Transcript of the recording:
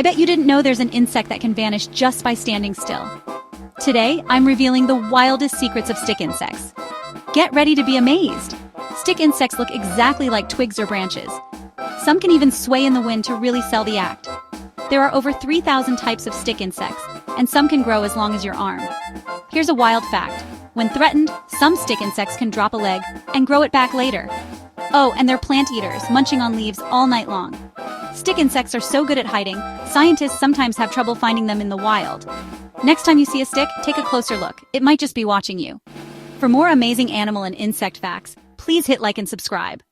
I bet you didn't know there's an insect that can vanish just by standing still. Today, I'm revealing the wildest secrets of stick insects. Get ready to be amazed! Stick insects look exactly like twigs or branches. Some can even sway in the wind to really sell the act. There are over 3,000 types of stick insects, and some can grow as long as your arm. Here's a wild fact. When threatened, some stick insects can drop a leg and grow it back later. Oh, and they're plant eaters, munching on leaves all night long. Stick insects are so good at hiding, scientists sometimes have trouble finding them in the wild. Next time you see a stick, take a closer look. It might just be watching you. For more amazing animal and insect facts, please hit like and subscribe.